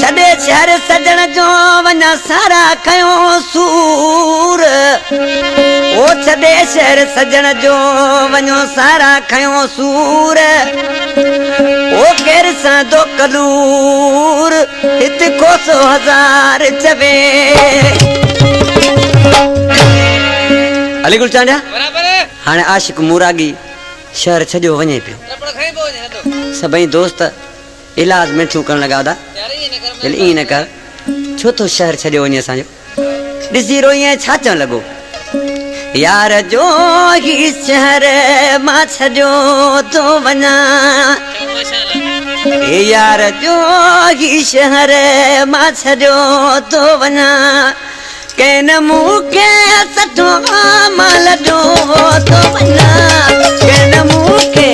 छॾे शहर सजण जो वञा सारा कयो सूर ओ छॾे शहर सजण जो वञो सारा खयो सूर ओ केर सां दो कलूर हित कोसो हज़ार चवे अली गुलचांडिया हाणे आशिक मुरागी शहर छॾियो वञे पियो सभई दोस्त इलाज मिठू करण लॻा था ईअं न कर छो तो शहर छॾियो वञे असांजो ॾिसी रोईं छा चवणु लॻो यार जो ही शहर मां छॾियो थो वञा यार जो ही शहर मां छॾियो थो वञा कैन मूंखे सठो मां लॾो थो वञा कैन मूंखे